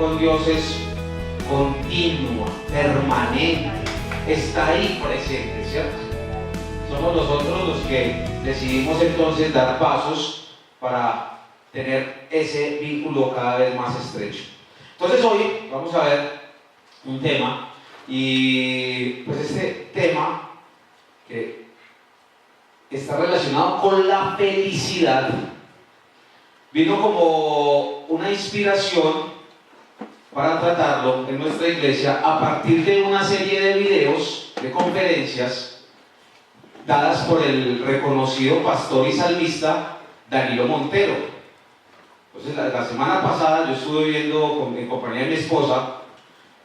con Dios es continua, permanente, está ahí presente, ¿cierto? Somos nosotros los que decidimos entonces dar pasos para tener ese vínculo cada vez más estrecho. Entonces hoy vamos a ver un tema, y pues este tema que está relacionado con la felicidad vino como una inspiración para tratarlo en nuestra iglesia a partir de una serie de videos, de conferencias dadas por el reconocido pastor y salmista Danilo Montero. Entonces la semana pasada yo estuve viendo en compañía de mi esposa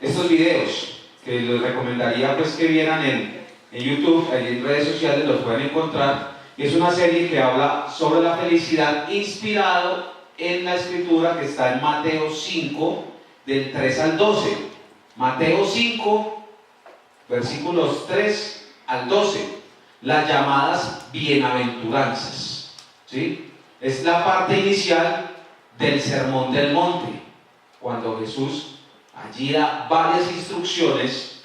estos videos que les recomendaría pues que vieran en YouTube, allí en redes sociales los pueden encontrar, y es una serie que habla sobre la felicidad inspirado en la escritura que está en Mateo 5 del 3 al 12. Mateo 5 versículos 3 al 12, las llamadas bienaventuranzas, ¿sí? Es la parte inicial del Sermón del Monte, cuando Jesús allí da varias instrucciones,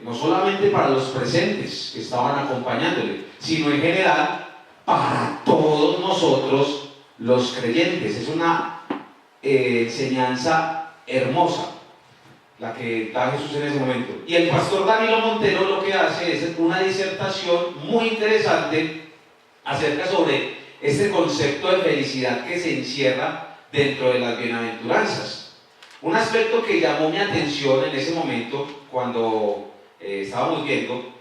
no solamente para los presentes que estaban acompañándole, sino en general para todos nosotros los creyentes. Es una enseñanza hermosa la que da Jesús en ese momento. Y el pastor Danilo Montero lo que hace es una disertación muy interesante acerca sobre este concepto de felicidad que se encierra dentro de las bienaventuranzas. Un aspecto que llamó mi atención en ese momento, cuando estábamos viendo,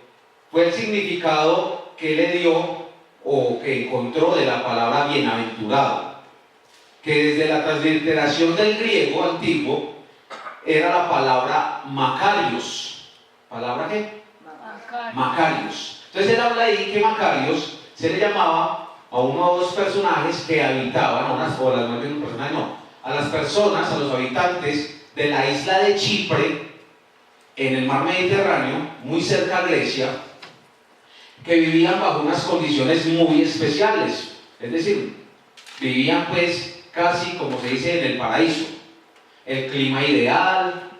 fue el significado que le dio o que encontró de la palabra bienaventurado, que desde la transliteración del griego antiguo era la palabra Macarios. ¿Palabra qué? Macarios. Entonces él habla ahí que Macarios se le llamaba a uno o dos personajes que habitaban, a las personas, a los habitantes de la isla de Chipre, en el mar Mediterráneo, muy cerca a Grecia, que vivían bajo unas condiciones muy especiales. Es decir, vivían pues casi como se dice en el paraíso. El clima ideal,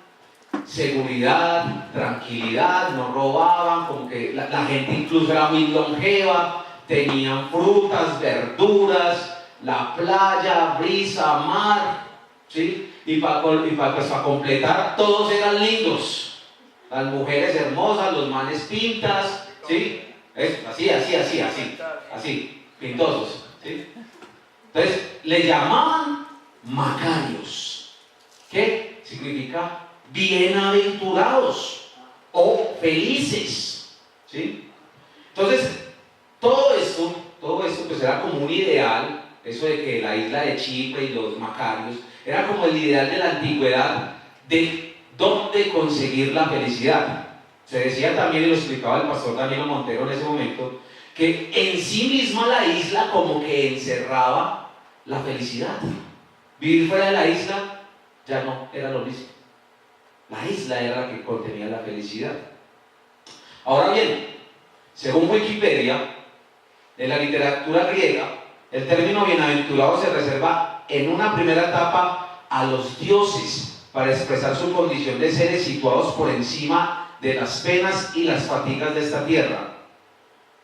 seguridad, tranquilidad, no robaban, como que la gente incluso era muy longeva, tenían frutas, verduras, la playa, brisa, mar, ¿sí? Y para completar, todos eran lindos. Las mujeres hermosas, los manes pintas, ¿sí? Así, pintosos, ¿sí? Entonces, le llamaban Macarios, que significa bienaventurados o felices, ¿sí? Entonces, todo esto pues era como un ideal, eso de que la isla de Chipre y los Macarios, era como el ideal de la antigüedad de dónde conseguir la felicidad. Se decía también, y lo explicaba el pastor Danilo Montero en ese momento, que en sí misma la isla como que encerraba la felicidad. Vivir fuera de la isla ya no era lo mismo. La isla era la que contenía la felicidad. Ahora bien, según Wikipedia, en la literatura griega, el término bienaventurado se reserva en una primera etapa a los dioses para expresar su condición de seres situados por encima de las penas y las fatigas de esta tierra.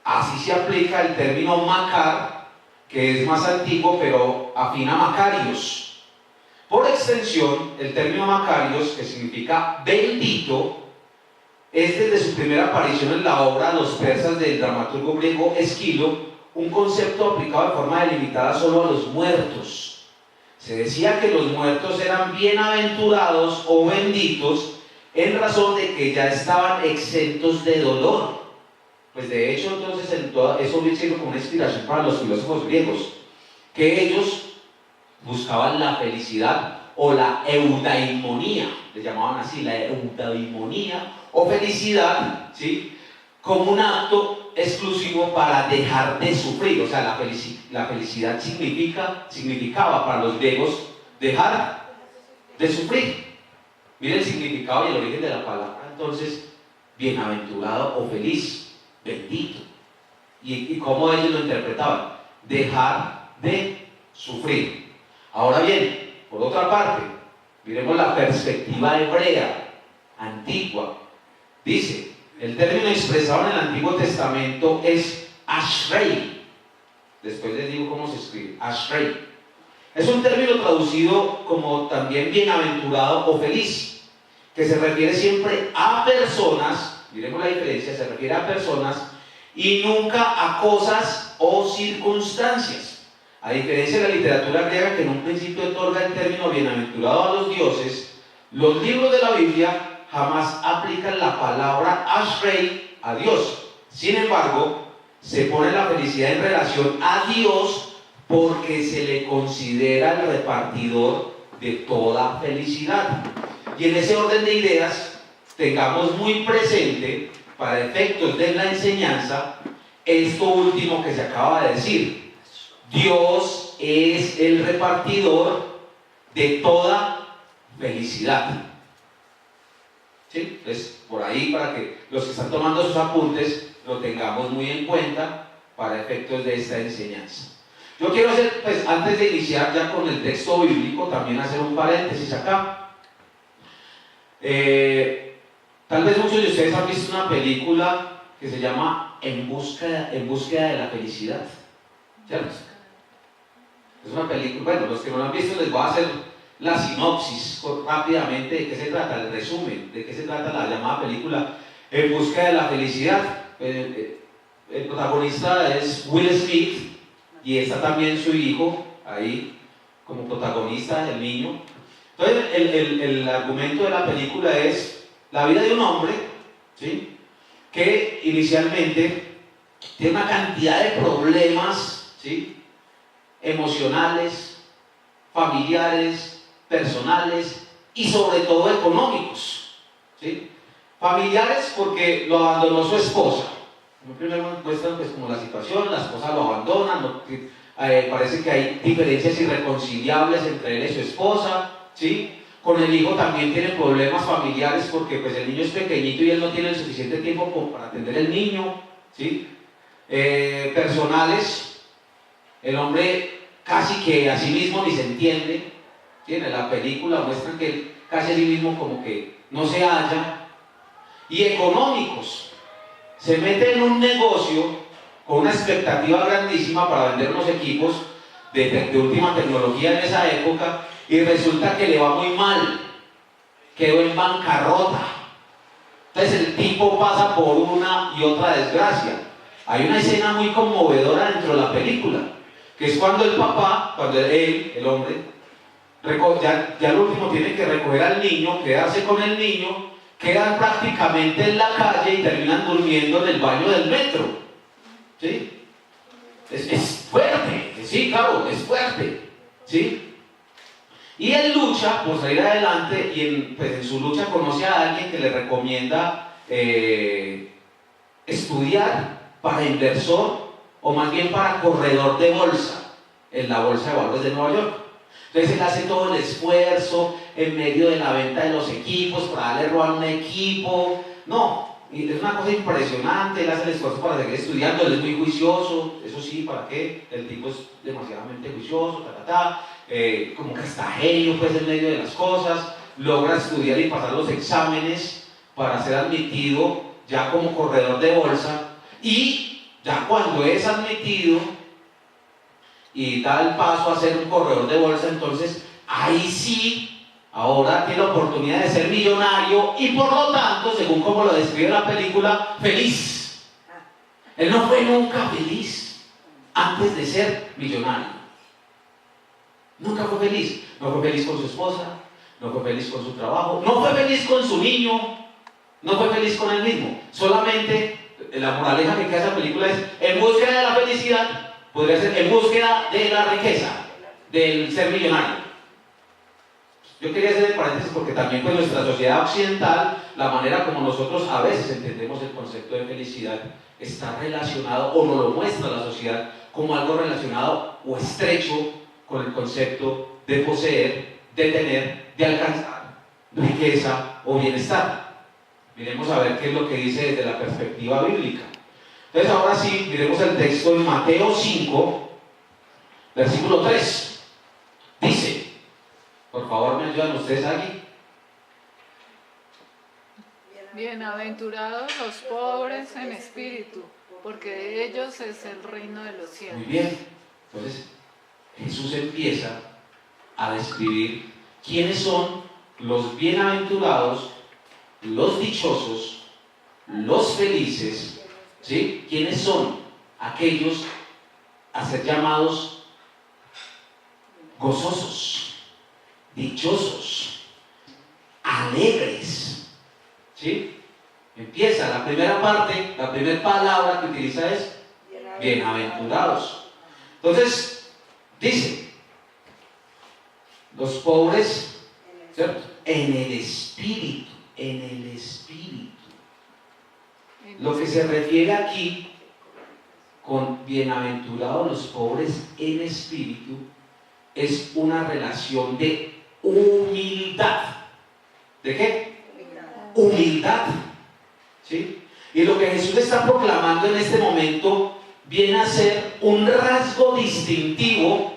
Así se aplica el término Macar, que es más antiguo, pero afín a Macarios. Por extensión, el término Macarios, que significa bendito, es desde su primera aparición en la obra Los persas del dramaturgo griego Esquilo, un concepto aplicado de forma delimitada solo a los muertos. Se decía que los muertos eran bienaventurados o benditos en razón de que ya estaban exentos de dolor. Pues de hecho, entonces, eso hubiera sido como una inspiración para los filósofos griegos, que ellos buscaban la felicidad o la eudaimonía, le llamaban así, la eudaimonía o felicidad, ¿sí? Como un acto exclusivo para dejar de sufrir. O sea, la felicidad significaba para los griegos dejar de sufrir. Miren el significado y el origen de la palabra, entonces, bienaventurado o feliz, bendito. ¿Y cómo ellos lo interpretaban? Dejar de sufrir. Ahora bien, por otra parte, Miremos la perspectiva hebrea, antigua. Dice, el término expresado en el Antiguo Testamento es Ashrei. Después les digo cómo se escribe, Ashrei. Es un término traducido como también bienaventurado o feliz, que se refiere siempre a personas, miremos la diferencia, se refiere a personas y nunca a cosas o circunstancias. A diferencia de la literatura griega, que en un principio otorga el término bienaventurado a los dioses, los libros de la Biblia jamás aplican la palabra Ashrei a Dios. Sin embargo, se pone la felicidad en relación a Dios porque se le considera el repartidor de toda felicidad. Y en ese orden de ideas, tengamos muy presente, para efectos de la enseñanza, esto último que se acaba de decir. Dios es el repartidor de toda felicidad. ¿Sí? Entonces, por ahí, para que los que están tomando sus apuntes lo tengamos muy en cuenta para efectos de esta enseñanza. Yo quiero hacer, pues, antes de iniciar ya con el texto bíblico, también hacer un paréntesis acá. Tal vez muchos de ustedes han visto una película que se llama En búsqueda de la felicidad, ¿cierto? Es una película, bueno, los que no la han visto les voy a hacer la sinopsis rápidamente de qué se trata, el resumen de qué se trata la llamada película En búsqueda de la felicidad. El protagonista es Will Smith y está también su hijo ahí como protagonista, el niño. Entonces el argumento de la película es la vida de un hombre, ¿sí?, que inicialmente tiene una cantidad de problemas, ¿sí?, emocionales, familiares, personales y sobre todo económicos, ¿sí? Familiares porque lo abandonó su esposa. Primero muestran pues como la situación, la esposa lo abandona, parece que hay diferencias irreconciliables entre él y su esposa, ¿sí? Con el hijo también tiene problemas familiares porque pues el niño es pequeñito y él no tiene el suficiente tiempo para atender al niño, ¿sí? Personales, el hombre casi que a sí mismo ni se entiende, ¿sí? En la película muestran que él casi a sí mismo como que no se halla. Y económicos, se mete en un negocio con una expectativa grandísima para vender unos equipos de última tecnología en esa época y resulta que le va muy mal, quedó en bancarrota. Entonces el tipo pasa por una y otra desgracia. Hay una escena muy conmovedora dentro de la película, que es cuando el papá, cuando él, el hombre, ya al último tiene que recoger al niño, quedarse con el niño, quedan prácticamente en la calle y terminan durmiendo en el baño del metro. ¿Sí? Es fuerte, sí, claro, es fuerte. ¿Sí? Y él lucha por salir adelante y pues en su lucha conoce a alguien que le recomienda estudiar para inversor o más bien para corredor de bolsa en la bolsa de valores de Nueva York. Entonces él hace todo el esfuerzo en medio de la venta de los equipos para darle robar un equipo. No, y es una cosa impresionante. Él hace el esfuerzo para seguir estudiando, él es muy juicioso, eso sí, ¿para qué? El tipo es demasiadamente juicioso, como que hasta genio pues en medio de las cosas, logra estudiar y pasar los exámenes para ser admitido ya como corredor de bolsa, y ya cuando es admitido y da el paso a ser un corredor de bolsa, entonces ahí sí, ahora tiene la oportunidad de ser millonario y por lo tanto, según como lo describe la película, feliz. Él no fue nunca feliz antes de ser millonario. Nunca fue feliz. No fue feliz con su esposa, no fue feliz con su trabajo, no fue feliz con su niño, no fue feliz con él mismo. Solamente la moraleja que queda esa película es: en búsqueda de la felicidad, podría ser en búsqueda de la riqueza, del ser millonario. Yo quería hacer el paréntesis porque también pues nuestra sociedad occidental, la manera como nosotros a veces entendemos el concepto de felicidad, está relacionado, o nos lo muestra la sociedad, como algo relacionado o estrecho con el concepto de poseer, de tener, de alcanzar riqueza o bienestar. Miremos a ver qué es lo que dice desde la perspectiva bíblica. Entonces ahora sí, miremos el texto en Mateo 5, versículo 3. Dice, por Por favor, me ayudan ustedes aquí. Bienaventurados los pobres en espíritu, porque de ellos es el reino de los cielos. Muy bien. Entonces, Jesús empieza a describir quiénes son los bienaventurados, los dichosos, los felices, ¿sí? ¿Quiénes son aquellos a ser llamados gozosos, dichosos, alegres? ¿Sí? Empieza la primera parte, la primera palabra que utiliza es bienaventurados. Entonces, dice, los pobres, ¿cierto? En el espíritu, en el espíritu. Lo que se refiere aquí con bienaventurados los pobres en espíritu es una relación de humildad. ¿De qué? Humildad. ¿Sí? Y lo que Jesús está proclamando en este momento viene a ser un rasgo distintivo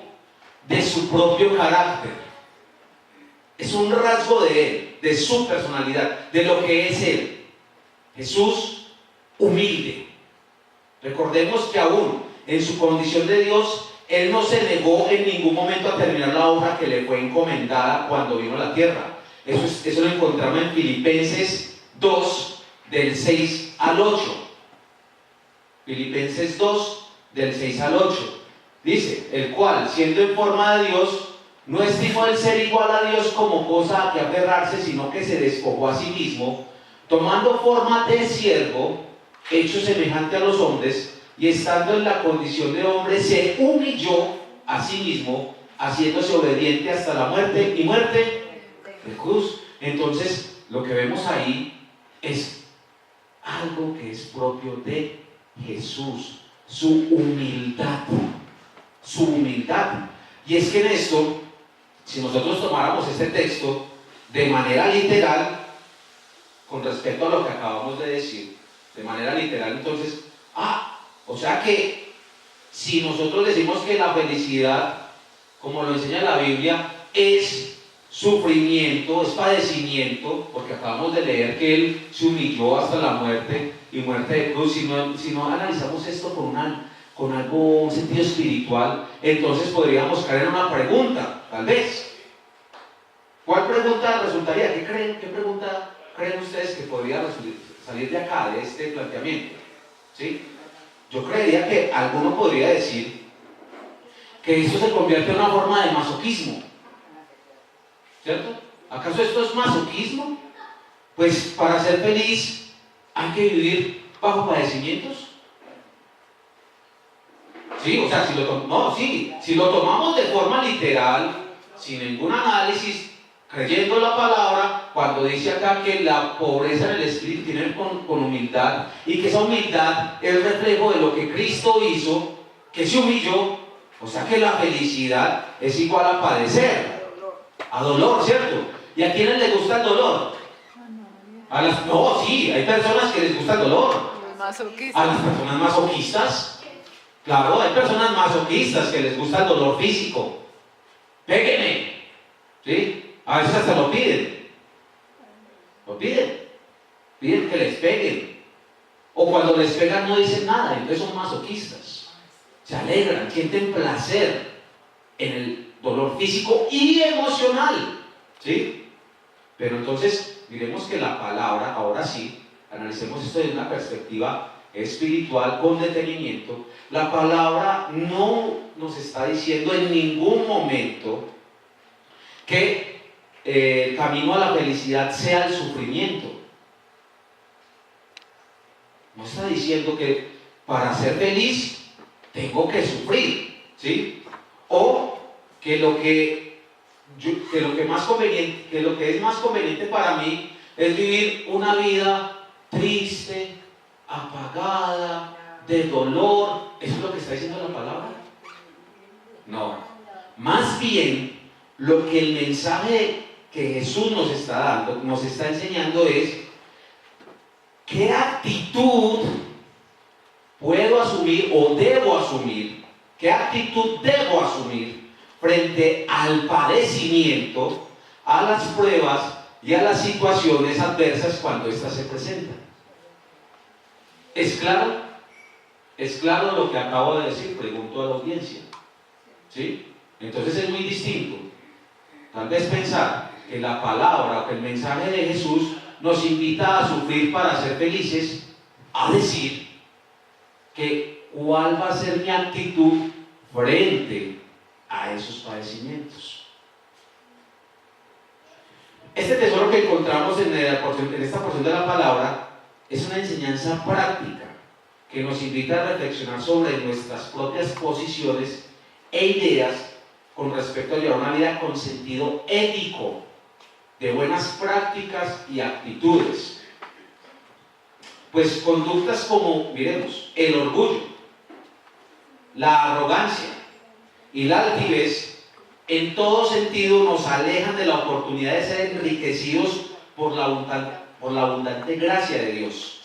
de su propio carácter. Es un rasgo de él, de su personalidad, de lo que es él. Jesús humilde. Recordemos que aún en su condición de Dios, él no se negó en ningún momento a terminar la obra que le fue encomendada cuando vino a la tierra. Eso lo encontramos en Filipenses 2, del 6 al 8. Filipenses 2, del 6 al 8. Dice, el cual, siendo en forma de Dios, no estimó el ser igual a Dios como cosa a que aferrarse, sino que se despojó a sí mismo, tomando forma de siervo, hecho semejante a los hombres, y estando en la condición de hombre, se humilló a sí mismo, haciéndose obediente hasta la muerte, y muerte de cruz. Entonces, lo que vemos ahí es algo que es propio de Jesús, su humildad. Su humildad. Y es que en esto, si nosotros tomáramos este texto de manera literal, con respecto a lo que acabamos de decir, de manera literal, entonces, o sea que si nosotros decimos que la felicidad, como lo enseña la Biblia, es sufrimiento, es padecimiento, porque acabamos de leer que Él se humilló hasta la muerte y muerte de cruz. Si no analizamos esto con algo, un sentido espiritual, entonces podríamos caer en una pregunta, tal vez. ¿Cuál pregunta resultaría? ¿Qué pregunta creen ustedes que podría salir de acá, de este planteamiento? ¿Sí? Yo creería que alguno podría decir que esto se convierte en una forma de masoquismo. ¿Cierto? ¿Acaso esto es masoquismo? Pues para ser feliz hay que vivir bajo padecimientos. Sí, o sea, si lo tomamos de forma literal, sin ningún análisis, creyendo la palabra, cuando dice acá que la pobreza en el espíritu tiene con humildad, y que esa humildad es reflejo de lo que Cristo hizo, que se humilló, o sea que la felicidad es igual a padecer, a dolor, ¿cierto? ¿Y a quiénes les gusta el dolor? Sí, hay personas que les gusta el dolor. A las personas masoquistas. Claro, hay personas masoquistas que les gusta el dolor físico. Péguenme. ¿Sí? A veces hasta lo piden. Piden que les peguen. O cuando les pegan no dicen nada, entonces son masoquistas. Se alegran, sienten placer en el dolor físico y emocional. ¿Sí? Pero entonces, miremos que la palabra, ahora sí, analicemos esto desde una perspectiva espiritual con detenimiento. La palabra no nos está diciendo en ningún momento que el camino a la felicidad sea el sufrimiento. No está diciendo que para ser feliz tengo que sufrir, ¿sí? O que lo que es más conveniente para mí es vivir una vida triste, apagada, de dolor. ¿Eso es lo que está diciendo la palabra? No. Más bien, lo que el mensaje que Jesús nos está dando, nos está enseñando es qué actitud puedo asumir o debo asumir, qué actitud debo asumir frente al padecimiento, a las pruebas y a las situaciones adversas cuando éstas se presentan. ¿Es claro? ¿Es claro lo que acabo de decir? Pregunto a la audiencia. ¿Sí? Entonces es muy distinto. Tal vez pensar que la palabra o que el mensaje de Jesús nos invita a sufrir para ser felices, a decir que cuál va a ser mi actitud frente a esos padecimientos. Este tesoro que encontramos en esta porción de la palabra es una enseñanza práctica que nos invita a reflexionar sobre nuestras propias posiciones e ideas con respecto a llevar una vida con sentido ético, de buenas prácticas y actitudes. Pues conductas como, miremos, el orgullo, la arrogancia y la altivez, en todo sentido nos alejan de la oportunidad de ser enriquecidos por la abundante gracia de Dios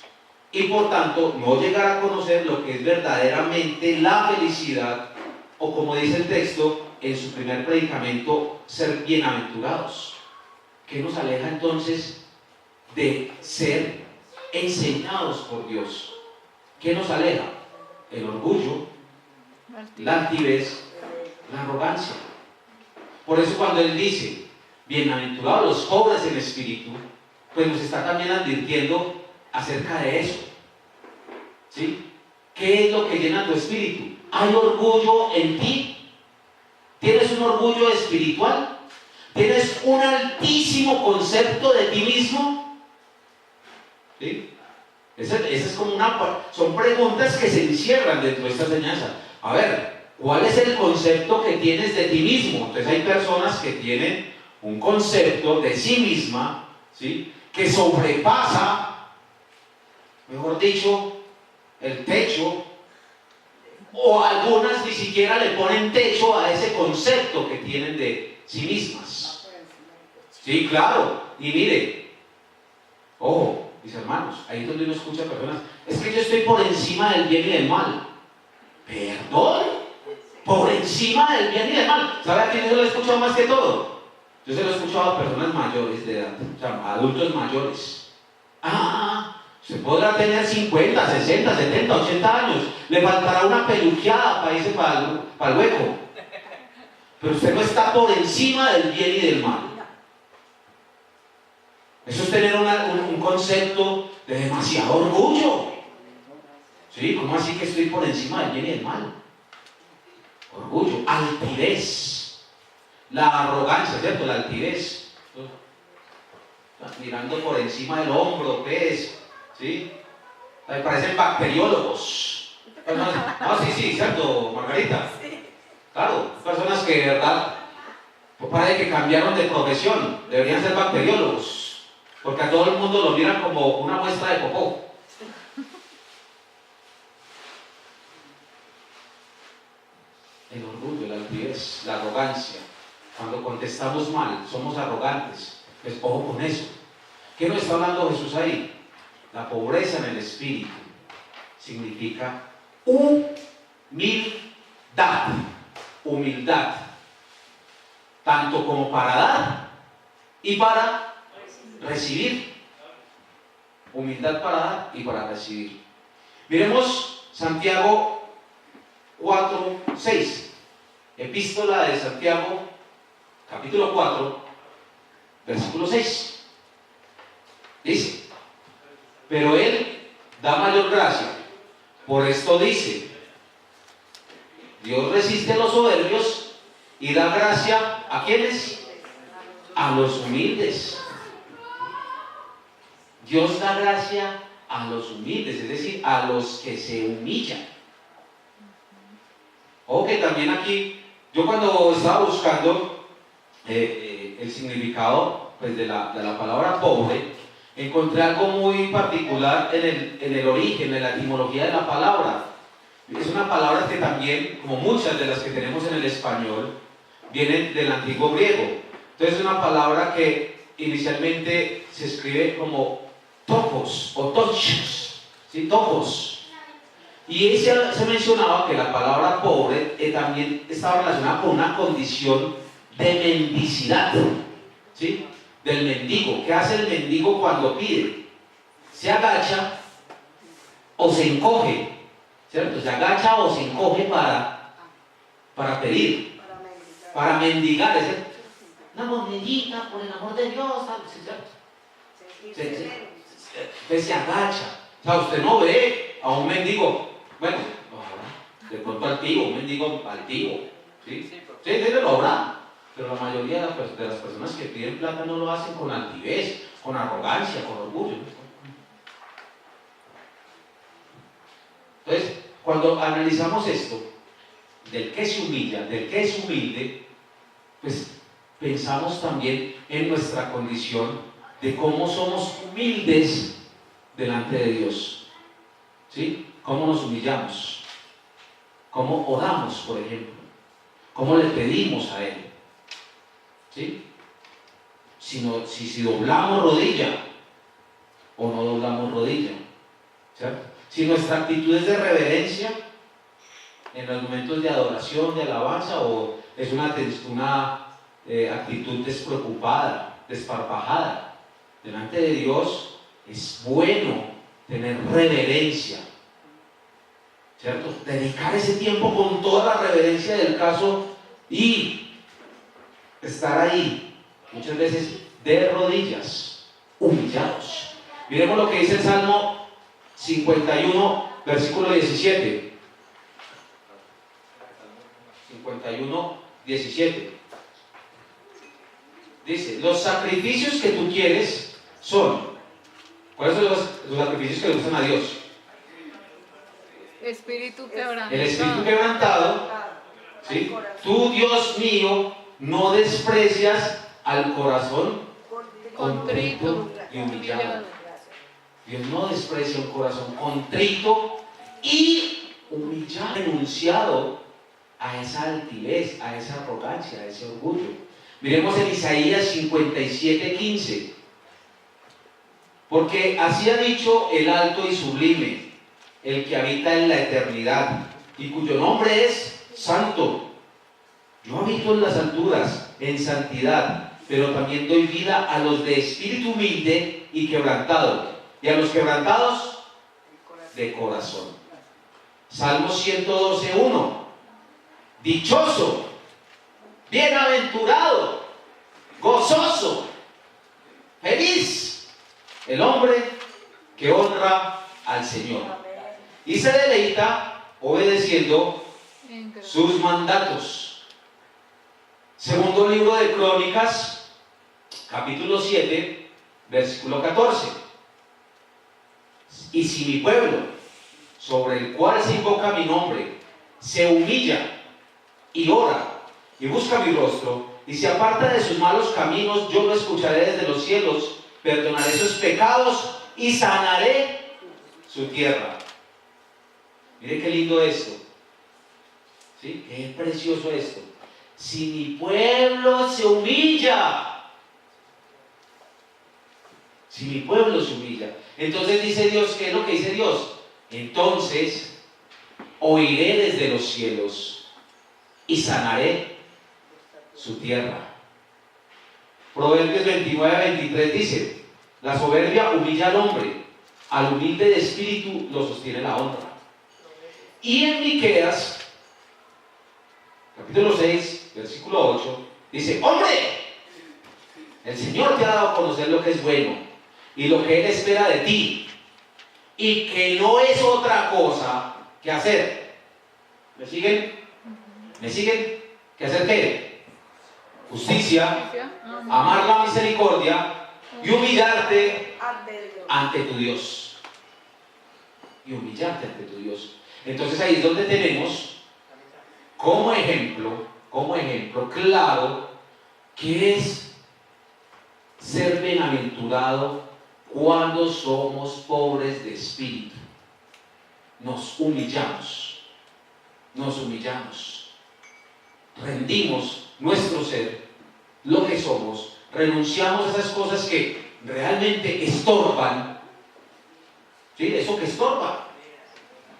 y por tanto no llegar a conocer lo que es verdaderamente la felicidad, o como dice el texto en su primer predicamento, ser bienaventurados. ¿Qué nos aleja entonces de ser enseñados por Dios? ¿Qué nos aleja? El orgullo, la altivez, la arrogancia. Por eso cuando Él dice, bienaventurados los pobres en espíritu, pues nos está también advirtiendo acerca de eso. ¿Sí? ¿Qué es lo que llena tu espíritu? ¿Hay orgullo en ti? ¿Tienes un orgullo espiritual? ¿Tienes un altísimo concepto de ti mismo? ¿Sí? Esa es como son preguntas que se encierran dentro de esta enseñanza. A ver, ¿cuál es el concepto que tienes de ti mismo? Entonces hay personas que tienen un concepto de sí misma, ¿sí?, que sobrepasa, mejor dicho, el techo, o algunas ni siquiera le ponen techo a ese concepto que tienen de sí mismas. Sí, claro. Y mire, ojo, mis hermanos, ahí es donde uno escucha personas, es que yo estoy por encima del bien y del mal. ¿Perdón? Por encima del bien y del mal. ¿Sabe a quién yo se lo he escuchado más que todo? Yo se lo he escuchado a personas mayores de edad, o sea, adultos mayores. Usted podrá tener 50, 60, 70, 80 años, le faltará una peluqueada para irse para el hueco. Pero usted no está por encima del bien y del mal. Eso es tener un concepto de demasiado orgullo. ¿Sí? ¿Cómo así que estoy por encima del bien y del mal? Orgullo, altivez, la arrogancia, ¿cierto? La altivez. Mirando por encima del hombro, pues, ¿sí? Parecen bacteriólogos. No, sí, ¿cierto, Margarita? Claro, personas que de verdad parece que cambiaron de profesión, deberían ser bacteriólogos. Porque a todo el mundo lo miran como una muestra de popó. El orgullo, la altivez, la arrogancia. Cuando contestamos mal, somos arrogantes. Pues ojo con eso. ¿Qué nos está hablando Jesús ahí? La pobreza en el espíritu significa humildad. Humildad. Tanto como para dar y para recibir. Humildad para dar y para recibir. Miremos Santiago 4:6. Epístola de Santiago, capítulo 4, versículo 6. Dice, pero Él da mayor gracia. Por esto dice, Dios resiste a los soberbios y da gracia ¿a quiénes? A los humildes. Dios da gracia a los humildes, es decir, a los que se humillan. O que también aquí, yo cuando estaba buscando el significado pues, de la palabra pobre, encontré algo muy particular en el origen, en la etimología de la palabra. Es una palabra que también, como muchas de las que tenemos en el español, vienen del antiguo griego. Entonces es una palabra que inicialmente se escribe como topos o tochos, ¿sí? Topos. Y ahí se mencionaba que la palabra pobre también estaba relacionada con una condición de mendicidad. ¿sí? Del mendigo. ¿Qué hace el mendigo cuando pide? Se agacha o se encoge, ¿cierto? Se agacha o se encoge para pedir, para mendigar. Es una monedita, por el amor de Dios, ¿cierto? Usted se agacha. O sea, usted no ve a un mendigo, bueno, de pronto altivo, un mendigo altivo, ¿sí? Sí, lo habrá, pero la mayoría de las personas que piden plata no lo hacen con altivez, con arrogancia, con orgullo. Entonces, cuando analizamos esto, del que se humilla, del que es humilde, pues pensamos también en nuestra condición de cómo somos humildes delante de Dios. ¿Sí? ¿Cómo nos humillamos? ¿Cómo oramos, por ejemplo? ¿Cómo le pedimos a Él? ¿Sí? Si doblamos rodilla o no doblamos rodilla, ¿cierto? Si nuestra actitud es de reverencia en los momentos de adoración, de alabanza, o es una actitud despreocupada, desparpajada. Delante de Dios es bueno tener reverencia, ¿cierto? Dedicar ese tiempo con toda la reverencia del caso y estar ahí, muchas veces de rodillas, humillados. Miremos lo que dice el Salmo 51, versículo 17. 51, 17. Dice, los sacrificios que tú quieres son, ¿cuáles son los sacrificios que le gustan a Dios? Espíritu quebrantado. El espíritu quebrantado, ¿sí? Tú, Dios mío, no desprecias al corazón contrito y humillado. Dios no desprecia un corazón contrito y humillado, renunciado a esa altivez, a esa arrogancia, a ese orgullo. Miremos en Isaías 57:15. Porque así ha dicho el alto y sublime, el que habita en la eternidad, y cuyo nombre es Santo. Yo habito en las alturas, en santidad, pero también doy vida a los de espíritu humilde y quebrantado, y a los quebrantados de corazón. Salmo 112:1. Dichoso, bienaventurado, gozoso, feliz el hombre que honra al Señor y se deleita obedeciendo sus mandatos. Segundo libro de Crónicas, capítulo 7, versículo 14. Y si mi pueblo, sobre el cual se invoca mi nombre, se humilla y ora y busca mi rostro y se aparta de sus malos caminos, yo lo escucharé desde los cielos, perdonaré sus pecados y sanaré su tierra. Mire qué lindo esto, ¿sí? Qué precioso esto. Si mi pueblo se humilla, si mi pueblo se humilla, entonces dice Dios, ¿qué es lo que dice Dios? Entonces oiré desde los cielos y sanaré su tierra. Proverbios 29:23 dice, la soberbia humilla al hombre, al humilde de espíritu lo sostiene la honra. Y en Miqueas, capítulo 6, versículo 8, dice, hombre, el Señor te ha dado a conocer lo que es bueno y lo que Él espera de ti, y que no es otra cosa que hacer. ¿Me siguen? ¿Me siguen? ¿Que hacer qué? Justicia, amar la misericordia y humillarte ante tu Dios. Y humillarte ante tu Dios. Entonces ahí es donde tenemos como ejemplo claro, que es ser bienaventurado cuando somos pobres de espíritu. Nos humillamos, rendimos nuestro ser, lo que somos, renunciamos a esas cosas que realmente estorban, ¿sí? Eso que estorba,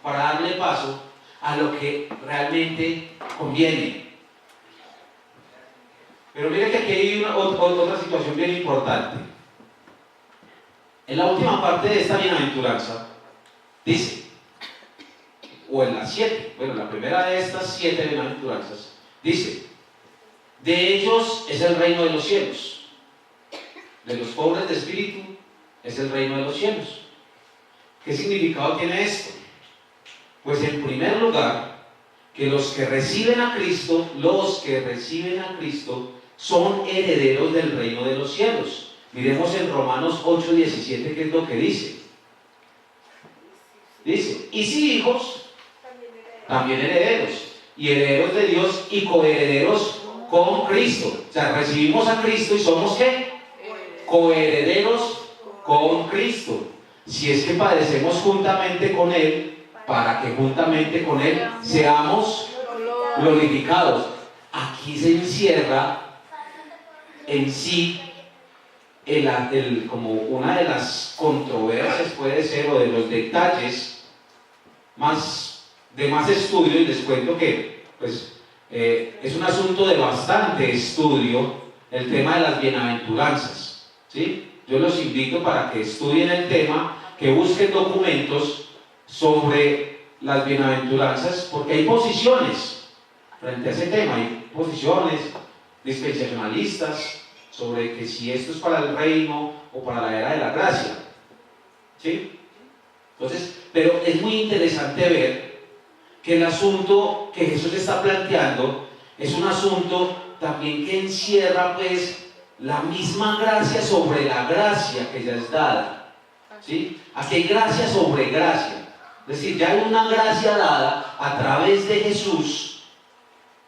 para darle paso a lo que realmente conviene. Pero mire que aquí hay otra situación bien importante. En la última parte de esta bienaventuranza, dice, o en las 7, bueno, la primera de estas 7 bienaventuranzas, dice, de ellos es el reino de los cielos, de los pobres de espíritu es el reino de los cielos. ¿Qué significado tiene esto? Pues en primer lugar, que los que reciben a Cristo, son herederos del reino de los cielos. Miremos en Romanos 8:17 qué es lo que dice. Dice, y si hijos, también herederos, y herederos de Dios y coherederos con Cristo. O sea, recibimos a Cristo y somos ¿qué? Coherederos con Cristo. Si es que padecemos juntamente con Él, para que juntamente con Él seamos glorificados. Aquí se encierra en sí como una de las controversias puede ser, o de los detalles de más estudio, y les cuento que pues, es un asunto de bastante estudio el tema de las bienaventuranzas, ¿sí? Yo los invito para que estudien el tema, que busquen documentos sobre las bienaventuranzas, porque hay posiciones frente a ese tema, hay posiciones dispensacionalistas sobre que si esto es para el reino o para la era de la gracia, ¿sí? Entonces, pero es muy interesante ver que el asunto que Jesús está planteando es un asunto también que encierra pues la misma gracia sobre la gracia que ya es dada, ¿sí? Aquí hay gracia sobre gracia, es decir, ya hay una gracia dada a través de Jesús.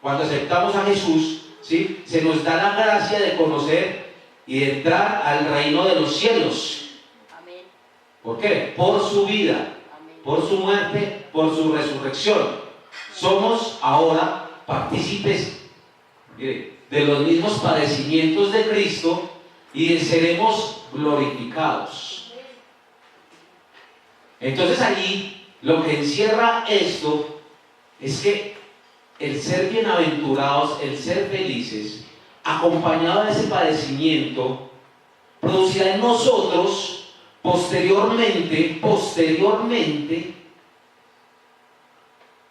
Cuando aceptamos a Jesús, ¿sí? Se nos da la gracia de conocer y de entrar al reino de los cielos. Amén. ¿Por qué? Por su vida, Amén. por su muerte, por su resurrección. Somos ahora partícipes, mire, de los mismos padecimientos de Cristo y seremos glorificados. Entonces ahí lo que encierra esto es que el ser bienaventurados, el ser felices, acompañado de ese padecimiento, producirá en nosotros posteriormente,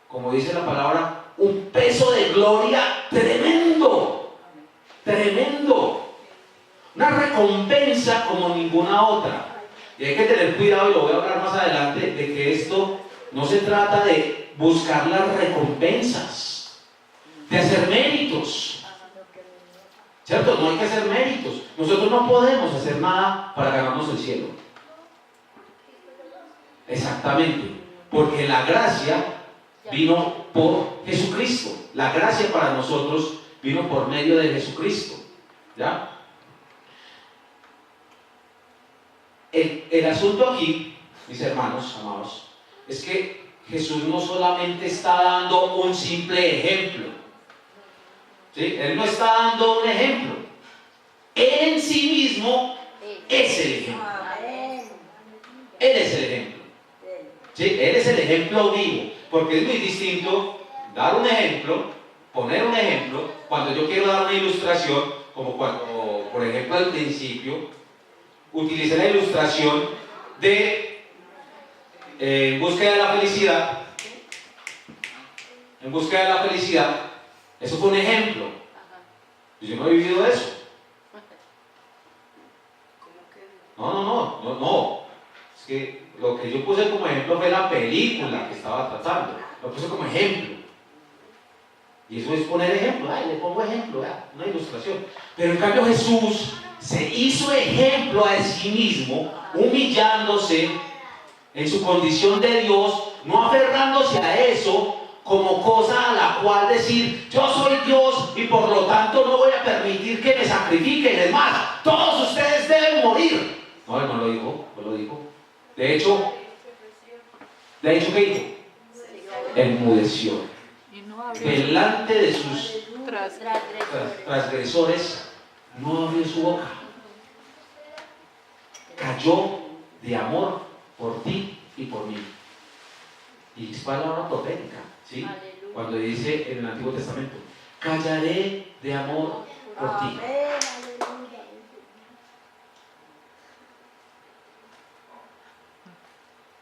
como dice la palabra, un peso de gloria tremendo, una recompensa como ninguna otra. Y hay que tener cuidado, y lo voy a hablar más adelante, de que esto no se trata de buscar las recompensas, de hacer méritos, ¿cierto? No hay que hacer méritos. Nosotros no podemos hacer nada para ganarnos el cielo. Exactamente, porque la gracia vino por Jesucristo. La gracia para nosotros vino por medio de Jesucristo, ¿ya? El asunto aquí, mis hermanos amados, es que Jesús no solamente está dando un simple ejemplo, ¿sí? Él no está dando un ejemplo. Él en sí mismo es el ejemplo. Él es el ejemplo, ¿sí? Él es el ejemplo vivo, porque es muy distinto dar un ejemplo, poner un ejemplo, cuando yo quiero dar una ilustración, como cuando, por ejemplo, al principio, utilicé la ilustración de en búsqueda de la felicidad. En búsqueda de la felicidad, eso fue un ejemplo. Yo no he vivido eso. No. Es que lo que yo puse como ejemplo fue la película que estaba tratando. Lo puse como ejemplo. Y eso es poner ejemplo. Le pongo ejemplo, una ilustración. Pero en cambio Jesús se hizo ejemplo a sí mismo, humillándose en su condición de Dios, no aferrándose a eso como cosa a la cual decir, yo soy Dios y por lo tanto no voy a permitir que me sacrifiquen. Es más, todos ustedes deben morir. No, él no lo dijo. De hecho, ¿qué dijo? Enmudeció. Delante de sus transgresores no abrió su boca. Cayó de amor por ti y por mí. Y es palabra profética, ¿sí? Cuando dice en el Antiguo Testamento, callaré de amor por ti.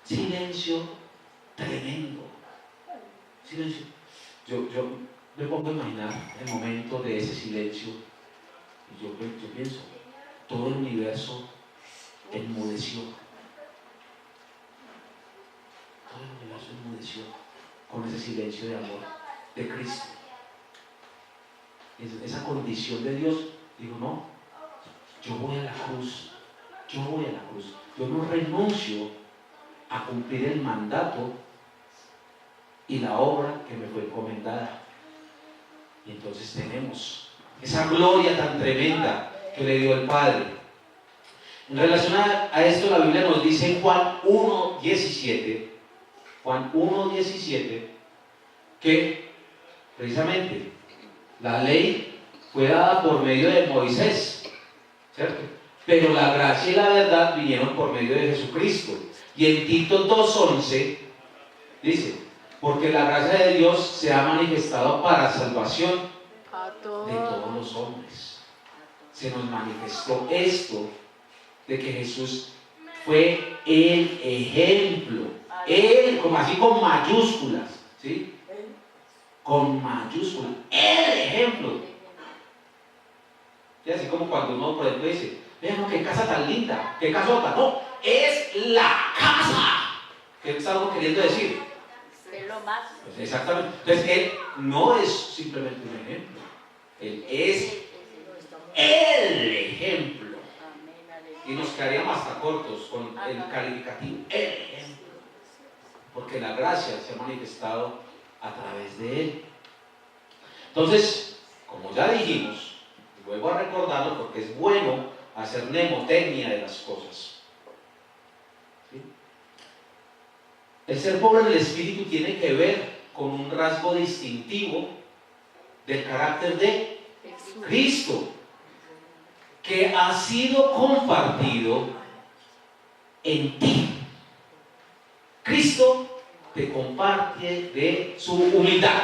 Silencio tremendo. Silencio. Yo me pongo a imaginar el momento de ese silencio y yo pienso, todo el universo enmudeció. Todo el universo enmudeció con ese silencio de amor de Cristo. Esa condición de Dios, digo, no, yo voy a la cruz, yo voy a la cruz. Yo no renuncio a cumplir el mandato y la obra que me fue encomendada. Y entonces tenemos esa gloria tan tremenda que le dio el Padre. En relación a esto, la Biblia nos dice en Juan 1:17, que precisamente la ley fue dada por medio de Moisés, ¿cierto? Pero la gracia y la verdad vinieron por medio de Jesucristo. Y en Tito 2:11 dice, porque la gracia de Dios se ha manifestado para salvación de todos los hombres. Se nos manifestó esto de que Jesús fue el ejemplo. Él, como así con mayúsculas, ¿sí? Con mayúsculas. El ejemplo. Y así como cuando uno, por ejemplo, dice, vean, qué casa tan linda, qué casota. No, es la casa. ¿Qué está uno queriendo decir? Es lo más. Pues exactamente. Entonces, Él no es simplemente un ejemplo. Él es el ejemplo. Y nos quedaríamos hasta cortos con el calificativo, el ejemplo. Porque la gracia se ha manifestado a través de Él. Entonces, como ya dijimos, vuelvo a recordarlo porque es bueno hacer mnemotecnia de las cosas. ¿Sí? El ser pobre en el espíritu tiene que ver con un rasgo distintivo del carácter de Cristo, que ha sido compartido en ti. Cristo te comparte de su humildad.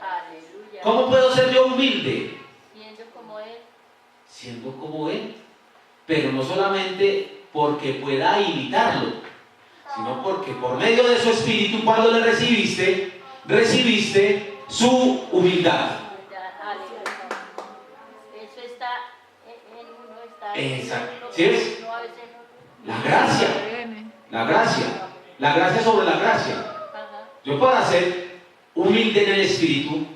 Aleluya. ¿Cómo puedo ser yo humilde? Siendo como Él. Siendo como Él, pero no solamente porque pueda imitarlo, sino porque por medio de su espíritu, cuando le recibiste su humildad. Eso está en uno, está Exacto. ¿Sí ves? uno, a veces no. La gracia sobre la gracia. Ajá. Yo para ser humilde en el espíritu,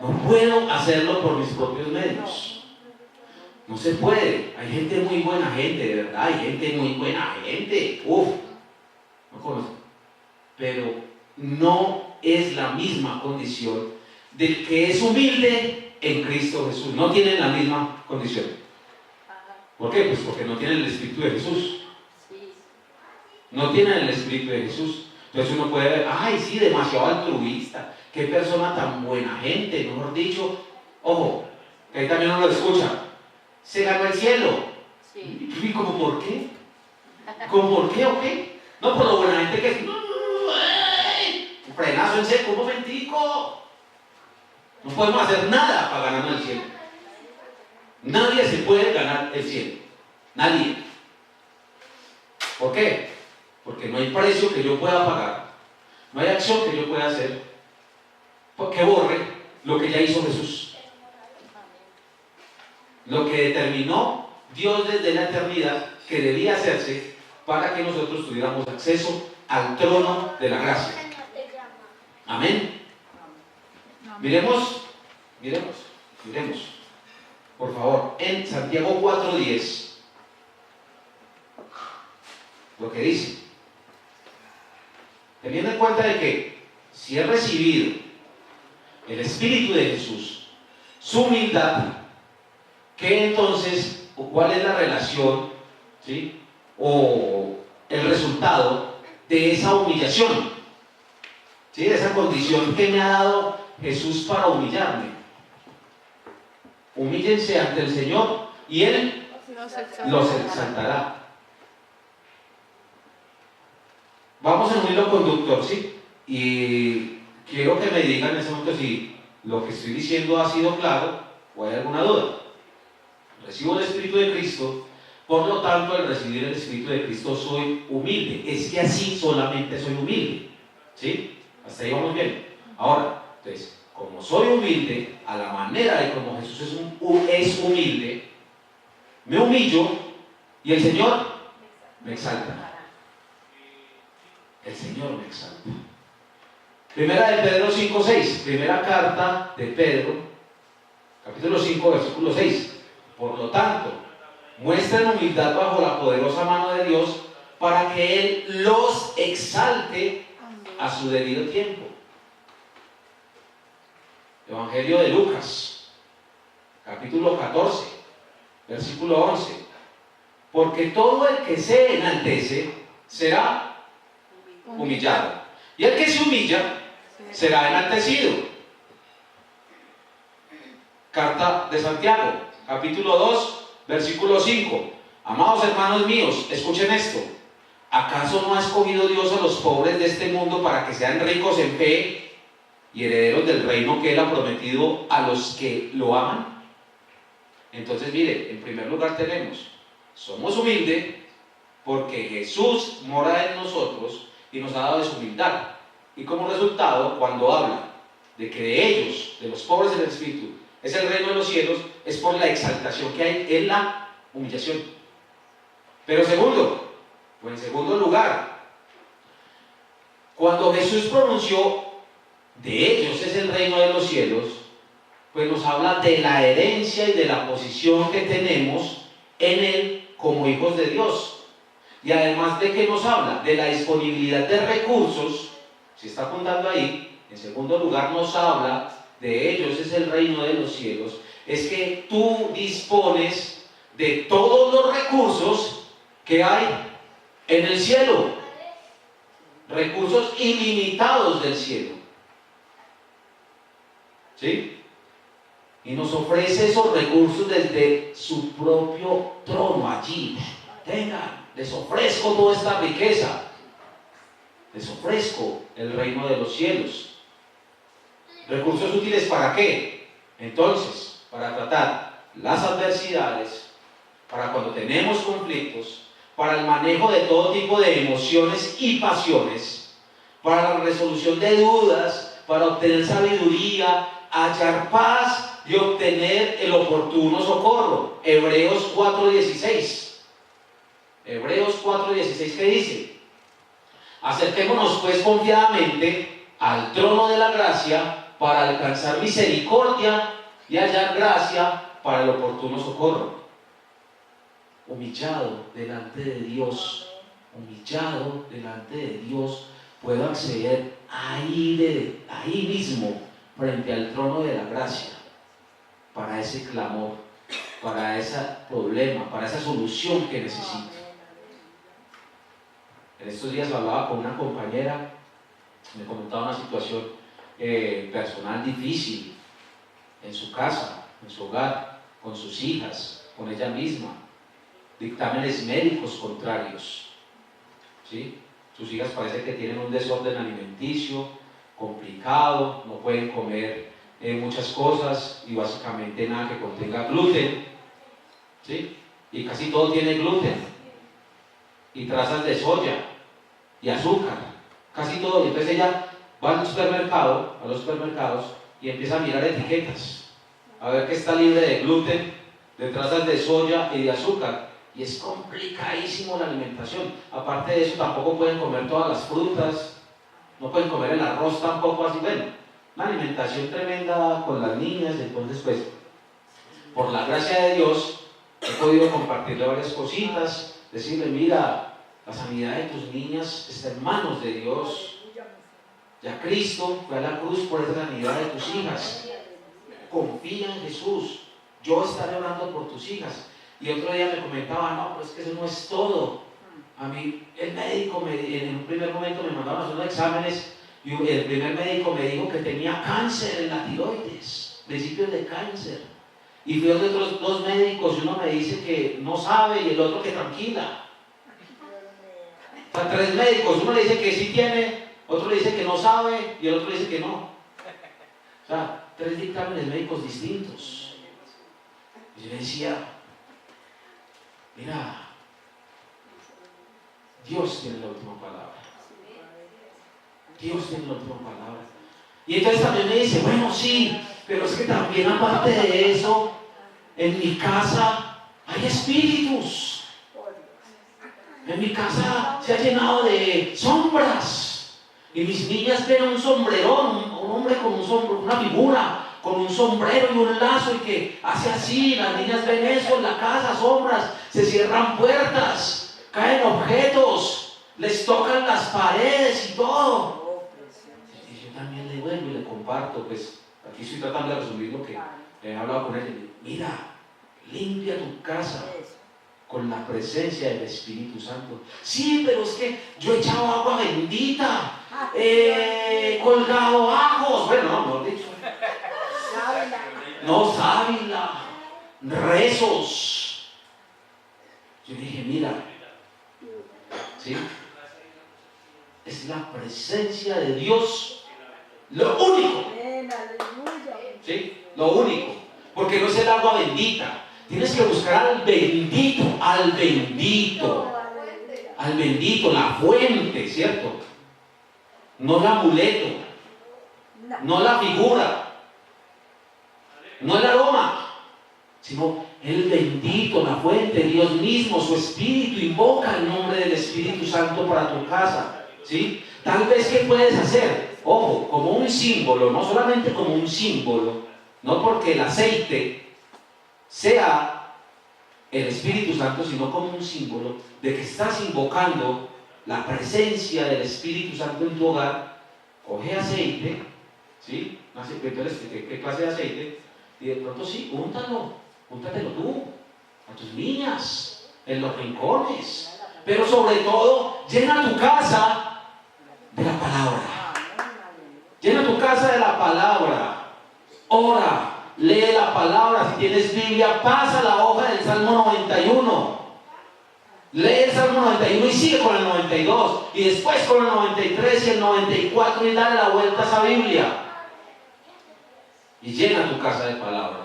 no puedo hacerlo por mis propios medios. No se puede. Hay gente muy buena gente, de verdad, hay gente muy buena gente. No conozco. Pero no es la misma condición del que es humilde en Cristo Jesús. No tienen la misma condición. Ajá. ¿Por qué? Pues porque no tienen el Espíritu de Jesús. Sí. No tienen el Espíritu de Jesús. Entonces uno puede ver, ay, sí, demasiado altruista. Qué persona tan buena gente, mejor dicho. Ojo, que ahí también uno lo escucha. Se ganó el cielo. Sí. ¿Y cómo por qué? ¿Cómo por qué o qué? No, por lo buena gente que es. Un frenazo en seco, un momentico. No podemos hacer nada para ganarnos el cielo. Nadie se puede ganar el cielo. Nadie. ¿Por qué? Porque no hay precio que yo pueda pagar. No hay acción que yo pueda hacer que borre lo que ya hizo Jesús. Lo que determinó Dios desde la eternidad que debía hacerse para que nosotros tuviéramos acceso al trono de la gracia. Amén. Miremos, por favor, en Santiago 4:10, lo que dice, teniendo en cuenta de que si he recibido el Espíritu de Jesús, su humildad, ¿qué entonces, o cuál es la relación, ¿sí? O el resultado de esa humillación, ¿sí? De esa condición que me ha dado Jesús para humillarme? Humíllense ante el Señor y Él los exaltará. Vamos en un hilo conductor, ¿sí? Y quiero que me digan en ese momento si lo que estoy diciendo ha sido claro ¿O hay alguna duda? Recibo el Espíritu de Cristo, por lo tanto, al recibir el Espíritu de Cristo soy humilde. Es que así solamente soy humilde. ¿Sí? Hasta ahí vamos bien. Ahora, entonces, como soy humilde, a la manera de como Jesús es humilde, me humillo y el Señor me exalta. El Señor me exalta. Primera de Pedro 5:6, primera carta de Pedro, capítulo 5, versículo 6. Por lo tanto, muestren humildad bajo la poderosa mano de Dios para que Él los exalte a su debido tiempo. Evangelio de Lucas, capítulo 14, versículo 11. Porque todo el que se enaltece será humillado, y el que se humilla será enaltecido. Carta de Santiago, capítulo 2, versículo 5. Amados hermanos míos, escuchen esto. ¿Acaso no ha escogido Dios a los pobres de este mundo para que sean ricos en fe y herederos del reino que Él ha prometido a los que lo aman? Entonces, mire, en primer lugar tenemos, somos humildes porque Jesús mora en nosotros y nos ha dado de su humildad. Y como resultado, cuando habla de que de ellos, de los pobres del Espíritu, es el reino de los cielos, es por la exaltación que hay en la humillación. Pero en segundo lugar, cuando Jesús pronunció de ellos es el reino de los cielos, pues nos habla de la herencia y de la posición que tenemos en Él como hijos de Dios. Y además de que nos habla de la disponibilidad de recursos, si está apuntando ahí, en segundo lugar nos habla de ellos es el reino de los cielos, es que tú dispones de todos los recursos que hay en el cielo, recursos ilimitados del cielo. ¿Sí? Y nos ofrece esos recursos desde su propio trono allí. Tengan, les ofrezco toda esta riqueza, les ofrezco el reino de los cielos. ¿Recursos útiles para qué? Entonces, para tratar las adversidades, para cuando tenemos conflictos, para el manejo de todo tipo de emociones y pasiones, para la resolución de dudas, para obtener sabiduría, hallar paz y obtener el oportuno socorro. Hebreos 4:16. Hebreos 4:16, ¿qué dice? Acerquémonos pues confiadamente al trono de la gracia para alcanzar misericordia y hallar gracia para el oportuno socorro. Humillado delante de Dios, puedo acceder ahí mismo, frente al trono de la gracia, para ese clamor, para ese problema, para esa solución que necesito. En estos días hablaba con una compañera, me comentaba una situación personal difícil en su casa, en su hogar, con sus hijas, con ella misma, dictámenes médicos contrarios, ¿sí? Sus hijas parece que tienen un desorden alimenticio complicado, no pueden comer muchas cosas y básicamente nada que contenga gluten, ¿sí? Y casi todo tiene gluten y trazas de soya y azúcar, casi todo. Y entonces ella va a los supermercados y empieza a mirar etiquetas, a ver qué está libre de gluten, de trazas de soya y de azúcar, y es complicadísimo la alimentación. Aparte de eso, tampoco pueden comer todas las frutas, no pueden comer el arroz tampoco, así. Bueno, una alimentación tremenda con las niñas. Entonces, pues, por la gracia de Dios, he podido compartirle varias cositas, decirle, mira, la sanidad de tus niñas está en manos de Dios. Ya Cristo fue a la cruz por esa sanidad de tus hijas. Confía en Jesús. Yo estaré orando por tus hijas. Y otro día me comentaba, no, pero es que eso no es todo. A mí, el médico en un primer momento me mandaron a hacer unos exámenes y el primer médico me dijo que tenía cáncer en la tiroides, principios de cáncer. Y fui a otros dos médicos y uno me dice que no sabe y el otro que tranquila. O sea, 3 médicos, uno le dice que sí tiene, otro le dice que no sabe y el otro le dice que no. O sea, 3 dictámenes médicos distintos. Yo le decía, mira, Dios tiene la última palabra. Dios tiene la última palabra. Y entonces también me dice, bueno, sí, pero es que también aparte de eso, en mi casa hay espíritus. En mi casa se ha llenado de sombras. Y mis niñas ven un sombrerón, un hombre con un sombrero, una figura, con un sombrero y un lazo y que hace así. Las niñas ven eso en la casa, sombras, se cierran puertas, caen objetos, les tocan las paredes y todo. Y yo también le vuelvo y le comparto, pues aquí estoy tratando de resumir lo que he hablado con él. Mira, limpia tu casa con la presencia del Espíritu Santo. Sí, pero es que yo he echado agua bendita, colgado ajos, bueno, no, mejor dicho, no, sábila, rezos. Yo dije, mira, ¿sí? Es la presencia de Dios lo único, ¿sí? Lo único, porque no es el agua bendita. Tienes que buscar al bendito, al bendito, al bendito, la fuente, ¿cierto? No el amuleto, no la figura, no el aroma, sino el bendito, la fuente, Dios mismo, su Espíritu. Invoca el nombre del Espíritu Santo para tu casa, ¿sí? Tal vez, ¿qué puedes hacer? Ojo, como un símbolo, no solamente como un símbolo, no porque el aceite sea el Espíritu Santo, sino como un símbolo de que estás invocando la presencia del Espíritu Santo en tu hogar. Coge aceite, ¿sí? ¿Qué clase de aceite? Y de pronto sí, úntatelo tú, a tus niñas, en los rincones, pero sobre todo, llena tu casa de la palabra. Llena tu casa de la palabra. Ora. Lee la palabra. Si tienes Biblia, pasa la hoja del Salmo 91. Lee el Salmo 91 y sigue con el 92. Y después con el 93 y el 94 y dale la vuelta a esa Biblia. Y llena tu casa de palabra.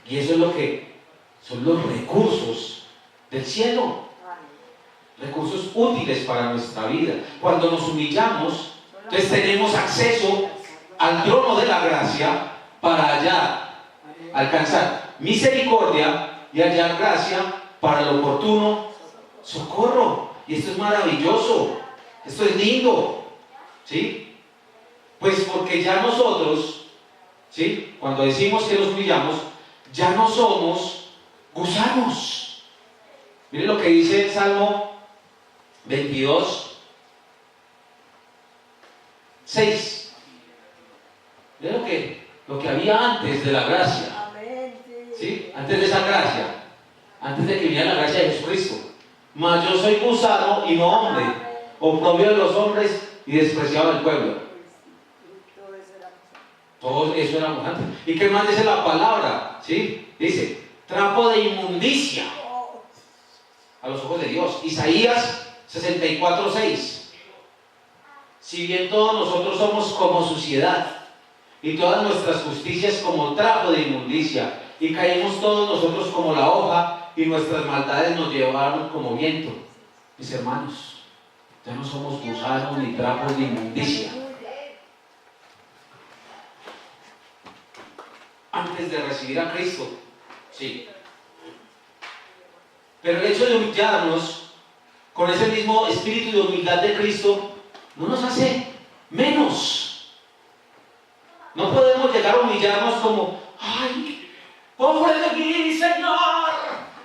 Y eso es lo que son los recursos del cielo. Recursos útiles para nuestra vida. Cuando nos humillamos, entonces tenemos acceso al trono de la gracia para hallar, alcanzar misericordia y hallar gracia para el oportuno socorro. Y esto es maravilloso, esto es lindo, ¿sí? Pues porque ya nosotros, ¿sí? Cuando decimos que nos humillamos, ya no somos gusanos. Miren lo que dice el Salmo 22, 6. Miren lo que había antes de la gracia, ¿sí? Antes de esa gracia, antes de que viniera la gracia de Jesucristo. Mas yo soy gusano y no hombre, oprobio de los hombres y despreciado del pueblo. Todo eso éramos antes. ¿Y qué más dice la palabra? ¿Sí? Dice, trapo de inmundicia a los ojos de Dios. Isaías 64:6. Si bien todos nosotros somos como suciedad, y todas nuestras justicias como trapo de inmundicia, y caímos todos nosotros como la hoja, y nuestras maldades nos llevaron como viento. Mis hermanos, ya no somos gusanos ni trapos de inmundicia. Antes de recibir a Cristo, sí. Pero el hecho de humillarnos con ese mismo espíritu de humildad de Cristo no nos hace menos. No podemos llegar a humillarnos como, ay, pobre de mí, Señor.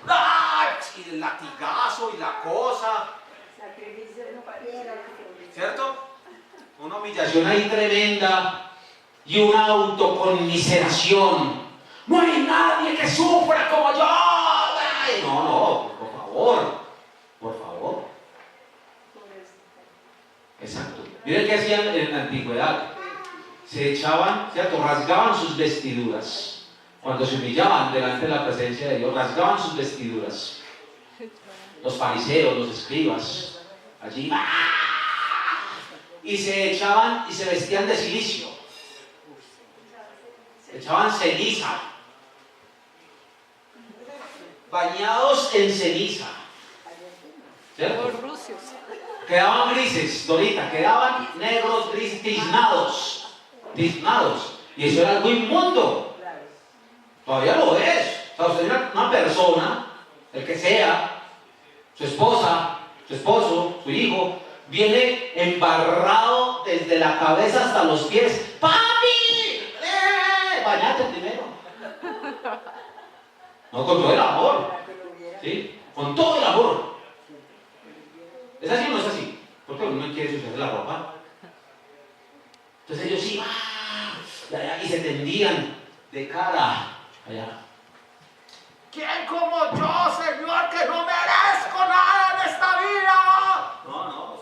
¡Ay! Y el latigazo y la cosa. ¿Cierto? Una humillación ahí tremenda y una autoconmiseración. No hay nadie que sufra como yo. Ay, no, por favor. Por favor. Exacto. Miren qué hacían en la antigüedad. Se echaban, ¿cierto? Rasgaban sus vestiduras. Cuando se humillaban delante de la presencia de Dios, rasgaban sus vestiduras. Los fariseos, los escribas, allí. Y se echaban y se vestían de cilicio. Se echaban ceniza. bañados en ceniza. ¿Cierto? Los rusios. Quedaban grises, Dorita, quedaban negros, grises, tiznados. Tiznados. Y eso era algo inmundo. Todavía lo es. O sea, usted es una persona, el que sea, su esposa, su esposo, su hijo, viene embarrado desde la cabeza hasta los pies. ¡Papi! Bañate primero. No, con todo el amor. ¿Sí? Con todo el amor. ¿Es así o no es así? Porque uno no quiere ensuciarse la ropa. Entonces ellos iban y se tendían de cara allá. ¿Quién como yo, Señor, que no merezco nada en esta vida? No.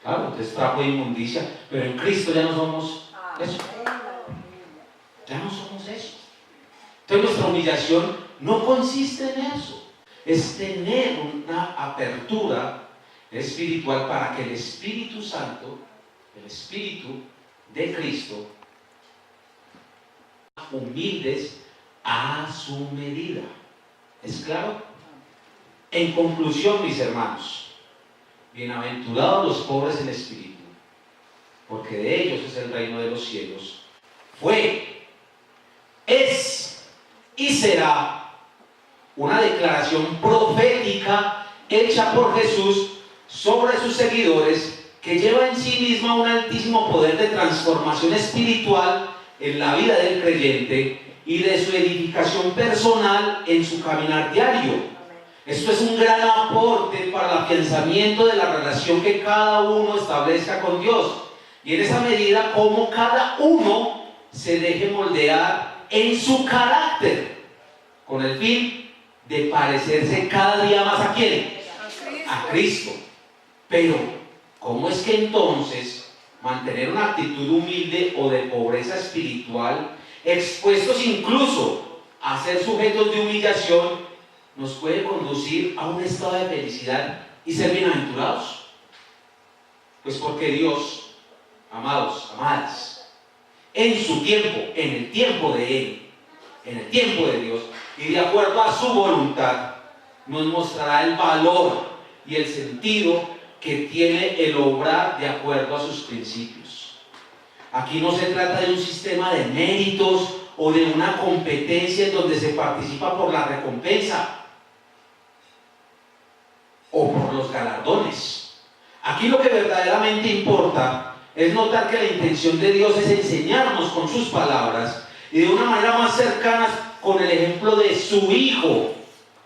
Claro, entonces trapo de inmundicia, pero en Cristo ya no somos eso. Ya no somos eso. Entonces nuestra humillación no consiste en eso. Es tener una apertura espiritual para que el Espíritu Santo, el Espíritu de Cristo, humildes a su medida. ¿Es claro? En conclusión, mis hermanos, bienaventurados los pobres en espíritu, porque de ellos es el reino de los cielos. Fue, es y será una declaración profética hecha por Jesús sobre sus seguidores, que lleva en sí misma un altísimo poder de transformación espiritual en la vida del creyente y de su edificación personal en su caminar diario. Esto es un gran aporte para el afianzamiento de la relación que cada uno establezca con Dios, y en esa medida como cada uno se deje moldear en su carácter, con el fin de parecerse cada día más ¿a quién? A Cristo. Pero, ¿cómo es que entonces mantener una actitud humilde o de pobreza espiritual, expuestos incluso a ser sujetos de humillación, nos puede conducir a un estado de felicidad y ser bienaventurados? Pues porque Dios, amados, amadas, en su tiempo, en el tiempo de Él, en el tiempo de Dios y de acuerdo a su voluntad, nos mostrará el valor y el sentido que tiene el obrar de acuerdo a sus principios. Aquí no se trata de un sistema de méritos o de una competencia en donde se participa por la recompensa o por los galardones. Aquí lo que verdaderamente importa es notar que la intención de Dios es enseñarnos con sus palabras y de una manera más cercana con el ejemplo de su Hijo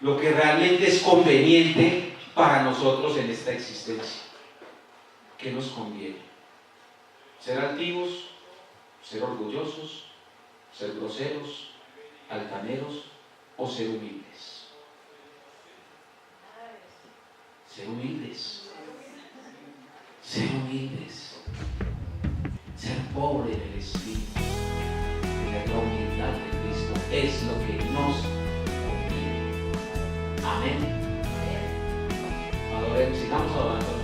lo que realmente es conveniente para nosotros en esta existencia. ¿Qué nos conviene? ¿Ser altivos? ¿Ser orgullosos? ¿Ser groseros? ¿Altaneros? ¿O ser humildes? Ser humildes. Ser humildes. Ser pobre en el espíritu. Tener la humildad de Cristo es lo que nos conviene. Amén. Sigamos adorando.